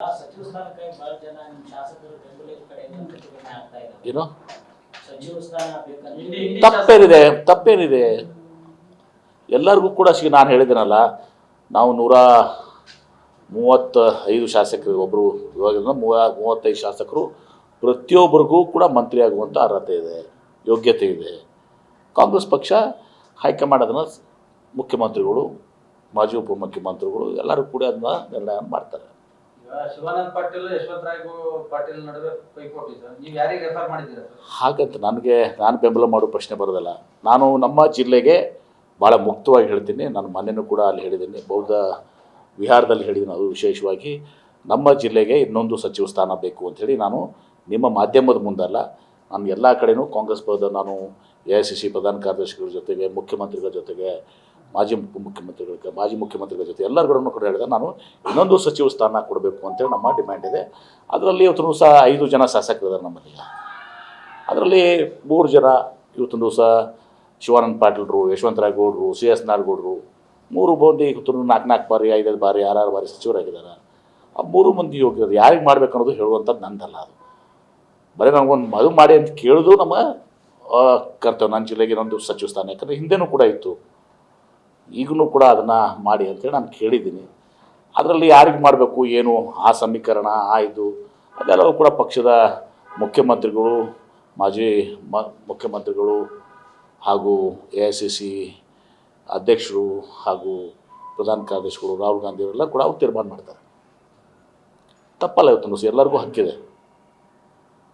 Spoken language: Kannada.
ಸಚಿವ ಸ್ಥಾನಕ್ಕಾಗಿ ಬಹಳ ಜನ ನಿಮ್ಮ ಶಾಸಕರು ಬೆಂಬಲಿತ ಕಡೆಯಿಂದ ಪ್ರತಿಭಟನೆ ಆಗ್ತಾ ಇದ್ದಾರೆ. ಏನು ಸಚಿವ ಸ್ಥಾನ ಬೇಕಂತ ತಪ್ಪೇನಿದೆ ಎಲ್ಲರಿಗೂ ಕೂಡ ನಾನು ಹೇಳಿದ್ದೀನಲ್ಲ, ನಾವು 135 ಶಾಸಕರು, ಒಬ್ಬರು ಇವಾಗ 35 ಶಾಸಕರು, ಪ್ರತಿಯೊಬ್ಬರಿಗೂ ಕೂಡ ಮಂತ್ರಿ ಆಗುವಂಥ ಅರ್ಹತೆ ಇದೆ, ಯೋಗ್ಯತೆ ಇದೆ. ಕಾಂಗ್ರೆಸ್ ಪಕ್ಷ ಹೈಕಮಾಂಡ್ ಅದನ್ನು ಮುಖ್ಯಮಂತ್ರಿಗಳು, ಮಾಜಿ ಉಪಮುಖ್ಯಮಂತ್ರಿಗಳು ಎಲ್ಲರೂ ಕೂಡ ಅದನ್ನ ನಿರ್ಣಯ ಮಾಡ್ತಾರೆ. ಶಿವಾನಂದ ಪಾಟೀಲ್ ಯಶವಂತರಾಯ ಪಾಟೀಲ್ ನಡುವೆ ಪೈಪೋಟಿ ಸರ್, ನೀವು ಯಾರಿಗೆ ರೆಫರ್ ಮಾಡಿದ್ದೀರಾ ಸರ್? ಹಾಗಂತ ನಾನು ಬೆಂಬಲ ಮಾಡೋ ಪ್ರಶ್ನೆ ಬರೋದಿಲ್ಲ. ನಾನು ನಮ್ಮ ಜಿಲ್ಲೆಗೆ ಭಾಳ ಮುಕ್ತವಾಗಿ ಹೇಳ್ತೀನಿ. ನಾನು ಮೊನ್ನೆನೂ ಕೂಡ ಅಲ್ಲಿ ಹೇಳಿದ್ದೀನಿ, ಬೌದ್ಧ ವಿಹಾರದಲ್ಲಿ ಹೇಳಿದ್ದೀನಿ. ಅದು ವಿಶೇಷವಾಗಿ ನಮ್ಮ ಜಿಲ್ಲೆಗೆ ಇನ್ನೊಂದು ಸಚಿವ ಸ್ಥಾನ ಬೇಕು ಅಂಥೇಳಿ ನಾನು ನಿಮ್ಮ ಮಾಧ್ಯಮದ ಮುಂದಲ್ಲ, ನಾನು ಎಲ್ಲ ಕಡೆಯೂ ಕಾಂಗ್ರೆಸ್ ಪಕ್ಷದ ನಾನು AICC ಪ್ರಧಾನ ಕಾರ್ಯದರ್ಶಿಗಳ ಜೊತೆಗೆ, ಮುಖ್ಯಮಂತ್ರಿಗಳ ಜೊತೆಗೆ, ಮಾಜಿ ಮುಖ್ಯಮಂತ್ರಿಗಳ ಜೊತೆ ಎಲ್ಲರಿಗೂ ಕೂಡ ಹೇಳಿದೆ, ನಾನು ಇನ್ನೊಂದು ಸಚಿವ ಸ್ಥಾನ ಕೊಡಬೇಕು ಅಂತೇಳಿ ನಮ್ಮ ಡಿಮ್ಯಾಂಡ್ ಇದೆ. ಅದರಲ್ಲಿ ಇವತ್ತು ಸಹ 5 ಜನ ಶಾಸಕರಿದ್ದಾರೆ ನಮ್ಮಲ್ಲಿ. ಅದರಲ್ಲಿ 3 ಜನ ಇವತ್ತೊಂದು ದಿವಸ ಶಿವಾನಂದ ಪಾಟೀಲ್ರು, ಯಶವಂತರಾಯ ಗೌಡರು, CS ನಾಡಗೌಡರು 3 ಮಂದಿ ಇವತ್ತು 4 ಬಾರಿ 5 ಬಾರಿ 6 ಬಾರಿ ಸಚಿವರಾಗಿದ್ದಾರೆ. ಆ 3 ಮಂದಿ ಯೋಗ್ಯರು ಯಾರಿಗೆ ಮಾಡಬೇಕು ಅನ್ನೋದು ಹೇಳುವಂಥದ್ದು ನಂದಲ್ಲ. ಅದು ಬರೀ ನನಗೊಂದು ಮದುವೆ ಮಾಡಿ ಅಂತ ಕೇಳಿದ್ರು ನಮ್ಮ ಕರ್ತವ್ಯ. ನನ್ನ ಜಿಲ್ಲೆಗೆ ಇನ್ನೊಂದು ಸಚಿವ ಸ್ಥಾನ, ಯಾಕಂದರೆ ಹಿಂದೆನೂ ಕೂಡ ಇತ್ತು, ಈಗಲೂ ಕೂಡ ಅದನ್ನು ಮಾಡಿ ಅಂತೇಳಿ ನಾನು ಕೇಳಿದ್ದೀನಿ. ಅದರಲ್ಲಿ ಯಾರಿಗೆ ಮಾಡಬೇಕು ಏನು ಆ ಸಮೀಕರಣ ಇದು ಅದೆಲ್ಲವೂ ಕೂಡ ಪಕ್ಷದ ಮುಖ್ಯಮಂತ್ರಿಗಳು, ಮಾಜಿ ಮುಖ್ಯಮಂತ್ರಿಗಳು ಹಾಗೂ AICC ಅಧ್ಯಕ್ಷರು ಹಾಗೂ ಪ್ರಧಾನ ಕಾರ್ಯದರ್ಶಿಗಳು ರಾಹುಲ್ ಗಾಂಧಿ ಅವರೆಲ್ಲ ಕೂಡ ಅವ್ರು ತೀರ್ಮಾನ ಮಾಡ್ತಾರೆ. ತಪ್ಪಲ್ಲ, ಇವತ್ತು ಎಲ್ಲರಿಗೂ ಹಕ್ಕಿದೆ.